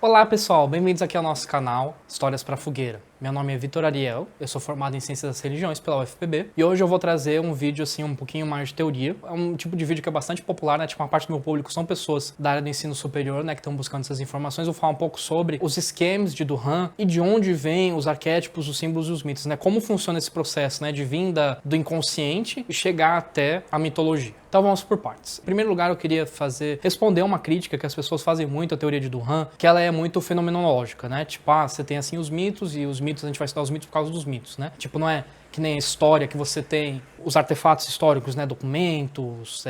Olá pessoal, bem-vindos aqui ao nosso canal Histórias para Fogueira. Meu nome é Vitor Ariel, eu sou formado em Ciências das Religiões pela UFPB e hoje eu vou trazer um vídeo assim um pouquinho mais de teoria. É um tipo de vídeo que é bastante popular, né? Tipo, uma parte do meu público são pessoas da área do ensino superior, né, que estão buscando essas informações. Eu vou falar um pouco sobre os esquemas de Duhan e de onde vêm os arquétipos, os símbolos e os mitos, né? Como funciona esse processo, né, de vinda do inconsciente e chegar até a mitologia. Então vamos por partes. Em primeiro lugar, eu queria responder uma crítica que as pessoas fazem muito à teoria de Duhan, que ela é muito fenomenológica, né? Tipo, você tem assim os mitos e os mitos, a gente vai estudar os mitos por causa dos mitos, né? Tipo, não é que nem a história que você tem os artefatos históricos, né, documentos,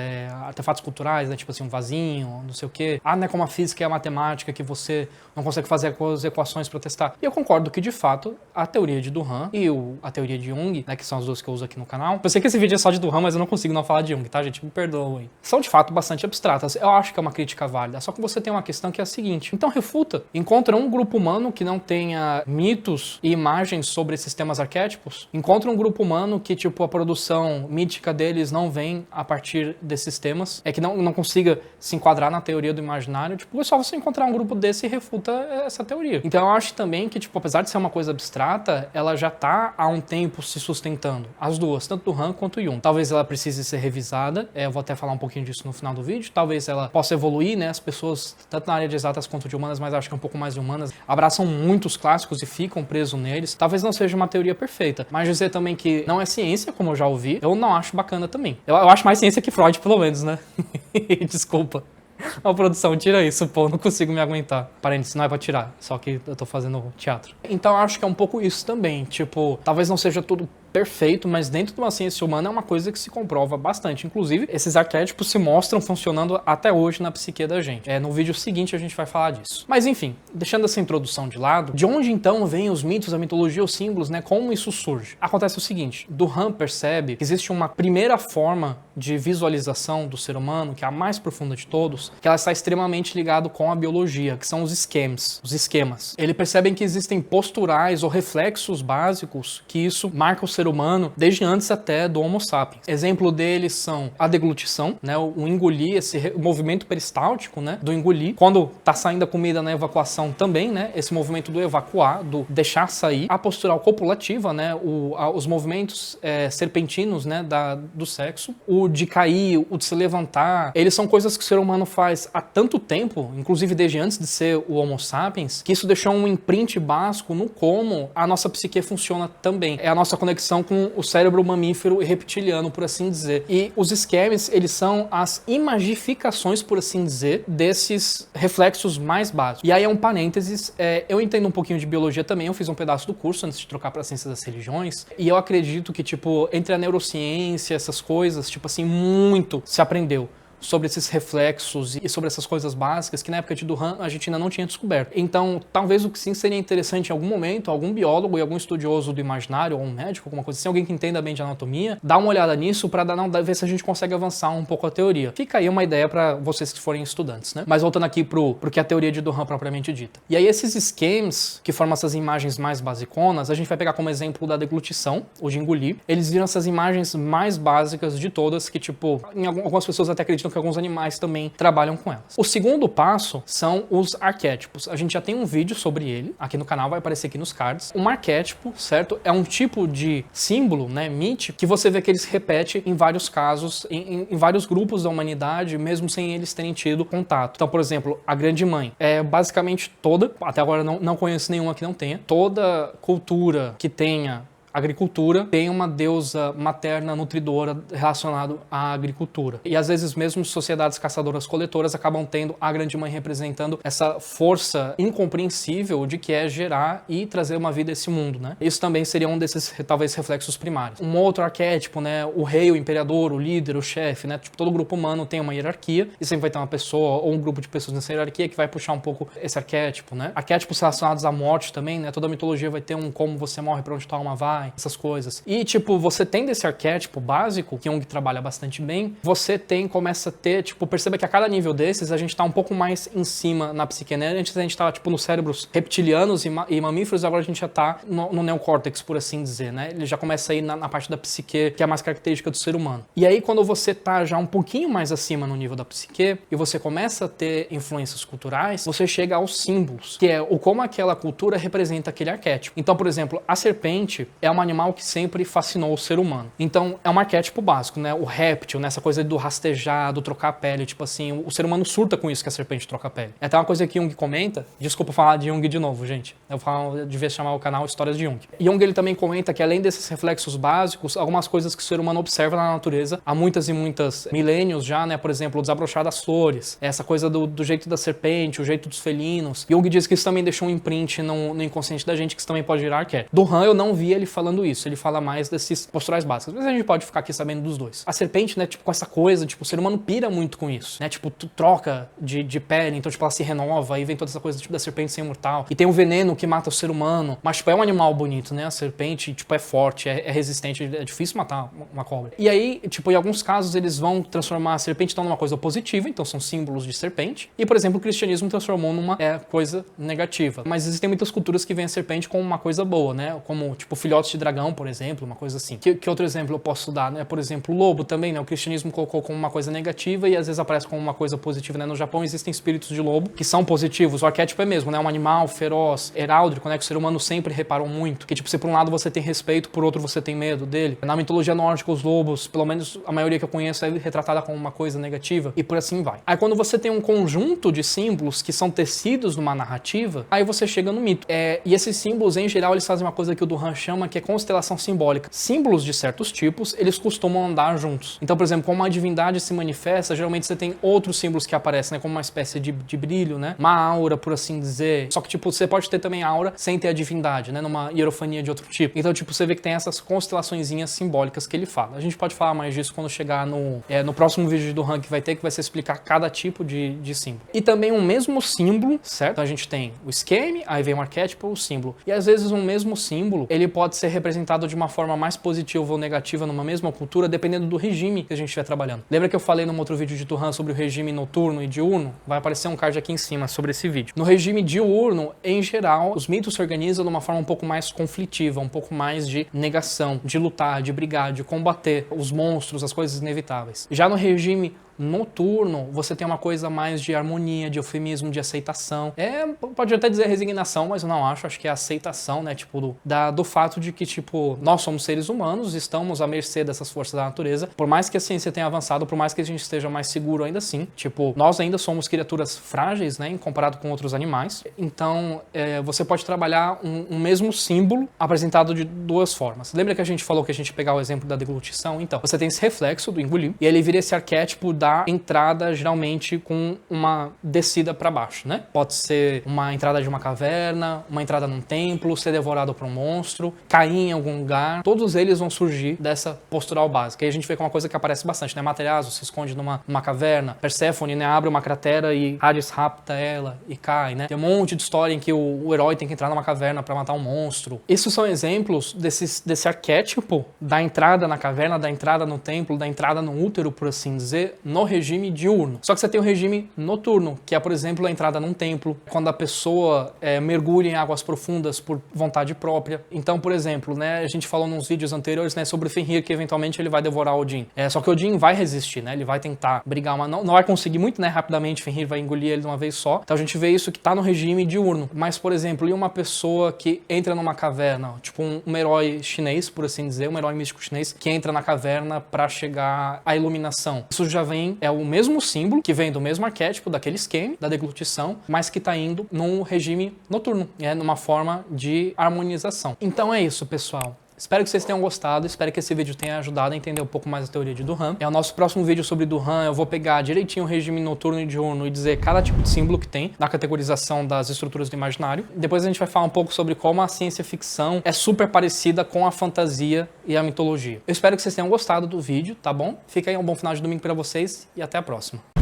artefatos culturais, né, tipo assim, um vasinho, não sei o quê. Não é como a física e a matemática que você não consegue fazer as equações para testar. E eu concordo que, de fato, a teoria de Duhan e a teoria de Jung, né, que são as duas que eu uso aqui no canal. Eu sei que esse vídeo é só de Duhan, mas eu não consigo não falar de Jung, tá, gente? Me perdoem. São, de fato, bastante abstratas. Eu acho que é uma crítica válida, só que você tem uma questão que é a seguinte. Então, refuta. Encontra um grupo humano que não tenha mitos e imagens sobre esses temas arquétipos. Encontra um grupo humano que, tipo, a produção mítica deles não vem a partir desses temas, que não consiga se enquadrar na teoria do imaginário. Tipo, é só você encontrar um grupo desse e refuta essa teoria. Então eu acho também que, tipo, apesar de ser uma coisa abstrata, ela já tá há um tempo se sustentando. As duas, tanto do Han quanto do Jung. Talvez ela precise ser revisada, eu vou até falar um pouquinho disso no final do vídeo. Talvez ela possa evoluir, né? As pessoas, tanto na área de exatas quanto de humanas, mas acho que um pouco mais de humanas, abraçam muitos clássicos e ficam presos neles. Talvez não seja uma teoria perfeita, mas dizer também que não é ciência, como eu já ouvi, eu não acho bacana também. Eu acho mais ciência que Freud, pelo menos, né? Desculpa. A produção, tira isso, pô, não consigo me aguentar. Parênteses, não é pra tirar, só que eu tô fazendo teatro. Então eu acho que é um pouco isso também, tipo, talvez não seja tudo perfeito, mas dentro de uma ciência humana é uma coisa que se comprova bastante. Inclusive, esses arquétipos se mostram funcionando até hoje na psique da gente. No vídeo seguinte a gente vai falar disso. Mas enfim, deixando essa introdução de lado, de onde então vêm os mitos, a mitologia, os símbolos, né? Como isso surge? Acontece o seguinte, Duhan percebe que existe uma primeira forma de visualização do ser humano, que é a mais profunda de todos, que ela está extremamente ligada com a biologia, que são os esquemas. Ele percebe que existem posturais ou reflexos básicos que isso marca o ser humano desde antes até do Homo sapiens. Exemplo deles são a deglutição, né, o engolir, esse movimento peristáltico, né, do engolir. Quando tá saindo a comida na evacuação também, né, esse movimento do evacuar, do deixar sair. A postural copulativa, né, os movimentos serpentinos, né, do sexo. O de cair, o de se levantar, eles são coisas que o ser humano faz há tanto tempo, inclusive desde antes de ser o Homo sapiens, que isso deixou um imprint básico no como a nossa psique funciona também. É a nossa conexão com o cérebro mamífero e reptiliano, por assim dizer. E os esquemas, eles são as imagificações, por assim dizer, desses reflexos mais básicos. E aí é um parênteses, eu entendo um pouquinho de biologia também, eu fiz um pedaço do curso antes de trocar para Ciências das Religiões, e eu acredito que, tipo, entre a neurociência, essas coisas, tipo assim, muito se aprendeu sobre esses reflexos e sobre essas coisas básicas que na época de Duhan a gente ainda não tinha descoberto. Então, talvez o que sim seria interessante em algum momento, algum biólogo e algum estudioso do imaginário, ou um médico, alguma coisa assim, alguém que entenda bem de anatomia, dar uma olhada nisso para ver se a gente consegue avançar um pouco a teoria. Fica aí uma ideia para vocês que forem estudantes, né? Mas voltando aqui pro que é a teoria de Duhan propriamente dita. E aí esses esquemas que formam essas imagens mais basiconas, a gente vai pegar como exemplo da deglutição, ou de engolir. Eles viram essas imagens mais básicas de todas que, tipo, algumas pessoas até acreditam que alguns animais também trabalham com elas. O segundo passo são os arquétipos. A gente já tem um vídeo sobre ele, aqui no canal, vai aparecer aqui nos cards. Um arquétipo, certo? É um tipo de símbolo, né, mítico, que você vê que ele se repete em vários casos, em vários grupos da humanidade, mesmo sem eles terem tido contato. Então, por exemplo, a Grande Mãe. Basicamente toda, até agora não conheço nenhuma que não tenha, toda cultura que tenha agricultura tem uma deusa materna nutridora relacionada à agricultura. E às vezes mesmo sociedades caçadoras-coletoras acabam tendo a Grande Mãe representando essa força incompreensível de que é gerar e trazer uma vida a esse mundo, né? Isso também seria um desses, talvez, reflexos primários. Um outro arquétipo, né? O rei, o imperador, o líder, o chefe, né? Tipo, todo grupo humano tem uma hierarquia e sempre vai ter uma pessoa ou um grupo de pessoas nessa hierarquia que vai puxar um pouco esse arquétipo, né? Arquétipos relacionados à morte também, né? Toda mitologia vai ter um como você morre, pra onde tá uma vai, pai, essas coisas. E, tipo, você tendo esse arquétipo básico, que Jung trabalha bastante bem, você começa a ter, tipo, perceba que a cada nível desses, a gente tá um pouco mais em cima na psique, né? Antes a gente tava, tipo, nos cérebros reptilianos e mamíferos, agora a gente já tá no neocórtex, por assim dizer, né? Ele já começa a ir na parte da psique, que é a mais característica do ser humano. E aí, quando você tá já um pouquinho mais acima no nível da psique, e você começa a ter influências culturais, você chega aos símbolos, que é o como aquela cultura representa aquele arquétipo. Então, por exemplo, a serpente é um animal que sempre fascinou o ser humano. Então, é um arquétipo básico, né? O réptil, né? Essa coisa do rastejar, do trocar a pele, tipo assim, o ser humano surta com isso que a serpente troca a pele. É até uma coisa que Jung comenta, desculpa falar de Jung de novo, gente. Eu devia chamar o canal Histórias de Jung. Jung, ele também comenta que além desses reflexos básicos, algumas coisas que o ser humano observa na natureza há muitas e muitas milênios já, né? Por exemplo, o desabrochar das flores, essa coisa do jeito da serpente, o jeito dos felinos. Jung diz que isso também deixou um imprint no inconsciente da gente, que isso também pode virar arquétipo. Do Han, eu não vi ele falando isso, ele fala mais desses posturais básicos, mas a gente pode ficar aqui sabendo dos dois. A serpente, né, tipo, com essa coisa, tipo, o ser humano pira muito com isso, né? Tipo, tu troca de pele, então, tipo, ela se renova, aí vem toda essa coisa, tipo, da serpente ser imortal. E tem o veneno que mata o ser humano, mas, tipo, é um animal bonito, né? A serpente, tipo, é forte, é resistente, é difícil matar uma cobra. E aí, tipo, em alguns casos, eles vão transformar a serpente então numa coisa positiva, então são símbolos de serpente. E, por exemplo, o cristianismo transformou numa coisa negativa. Mas existem muitas culturas que veem a serpente como uma coisa boa, né? Como, tipo, filhotes de dragão, por exemplo, uma coisa assim. Que outro exemplo eu posso dar, né? Por exemplo, o lobo também, né? O cristianismo colocou como uma coisa negativa e às vezes aparece como uma coisa positiva, né? No Japão existem espíritos de lobo que são positivos. O arquétipo é mesmo, né? Um animal feroz, heráldrico, né? Que o ser humano sempre reparou muito. Que, tipo, se por um lado você tem respeito, por outro você tem medo dele. Na mitologia nórdica, os lobos, pelo menos a maioria que eu conheço, é retratada como uma coisa negativa e por assim vai. Aí quando você tem um conjunto de símbolos que são tecidos numa narrativa, aí você chega no mito. E esses símbolos, em geral, eles fazem uma coisa que o Duhan chama que é constelação simbólica. Símbolos de certos tipos, eles costumam andar juntos. Então, por exemplo, como uma divindade se manifesta, geralmente você tem outros símbolos que aparecem, né? Como uma espécie de brilho, né? Uma aura, por assim dizer. Só que, tipo, você pode ter também aura sem ter a divindade, né? Numa hierofania de outro tipo. Então, tipo, você vê que tem essas constelaçõezinhas simbólicas que ele fala. A gente pode falar mais disso quando chegar no próximo vídeo do Han que vai ser explicar cada tipo de símbolo. E também um mesmo símbolo, certo? Então a gente tem o esquema, aí vem um arquétipo, o símbolo. E às vezes um mesmo símbolo, ele pode ser representado de uma forma mais positiva ou negativa numa mesma cultura, dependendo do regime que a gente estiver trabalhando. Lembra que eu falei num outro vídeo de Tuhan sobre o regime noturno e diurno? Vai aparecer um card aqui em cima sobre esse vídeo. No regime diurno, em geral, os mitos se organizam de uma forma um pouco mais conflitiva, um pouco mais de negação, de lutar, de brigar, de combater os monstros, as coisas inevitáveis. Já no regime noturno, você tem uma coisa mais de harmonia, de eufemismo, de aceitação. Pode até dizer resignação, mas eu não acho que é aceitação, né, tipo, do fato de que, tipo, nós somos seres humanos, estamos à mercê dessas forças da natureza, por mais que a ciência tenha avançado, por mais que a gente esteja mais seguro ainda assim, tipo, nós ainda somos criaturas frágeis, né, comparado com outros animais. Então, você pode trabalhar um mesmo símbolo apresentado de duas formas. Lembra que a gente falou que a gente pegar o exemplo da deglutição? Então, você tem esse reflexo do engolir, e ele vira esse arquétipo da entrada, geralmente, com uma descida para baixo, né? Pode ser uma entrada de uma caverna, uma entrada num templo, ser devorado por um monstro, cair em algum lugar. Todos eles vão surgir dessa postural básica. E a gente vê que é uma coisa que aparece bastante, né? Materazo se esconde numa caverna, Perséfone, né, abre uma cratera e Hades rapta ela e cai, né? Tem um monte de história em que o herói tem que entrar numa caverna para matar um monstro. Esses são exemplos desse arquétipo da entrada na caverna, da entrada no templo, da entrada no útero, por assim dizer, no regime diurno. Só que você tem o regime noturno, que é, por exemplo, a entrada num templo, quando a pessoa mergulha em águas profundas por vontade própria. Então, por exemplo, né, a gente falou nos vídeos anteriores, né, sobre o Fenrir, que eventualmente ele vai devorar Odin. Só que Odin vai resistir, né, ele vai tentar brigar, mas não vai conseguir muito, né, rapidamente, Fenrir vai engolir ele de uma vez só. Então a gente vê isso que tá no regime diurno. Mas, por exemplo, e uma pessoa que entra numa caverna, tipo um herói chinês, por assim dizer, um herói místico chinês, que entra na caverna para chegar à iluminação. Isso já vem, o mesmo símbolo, que vem do mesmo arquétipo, daquele esquema, da deglutição, mas que tá indo num regime noturno, numa forma de harmonização. Então é isso, pessoal. Espero que vocês tenham gostado, espero que esse vídeo tenha ajudado a entender um pouco mais a teoria de Duhan. O nosso próximo vídeo sobre Duhan, eu vou pegar direitinho o regime noturno e diurno e dizer cada tipo de símbolo que tem na categorização das estruturas do imaginário. Depois a gente vai falar um pouco sobre como a ciência-ficção é super parecida com a fantasia e a mitologia. Eu espero que vocês tenham gostado do vídeo, tá bom? Fica aí um bom final de domingo pra vocês e até a próxima.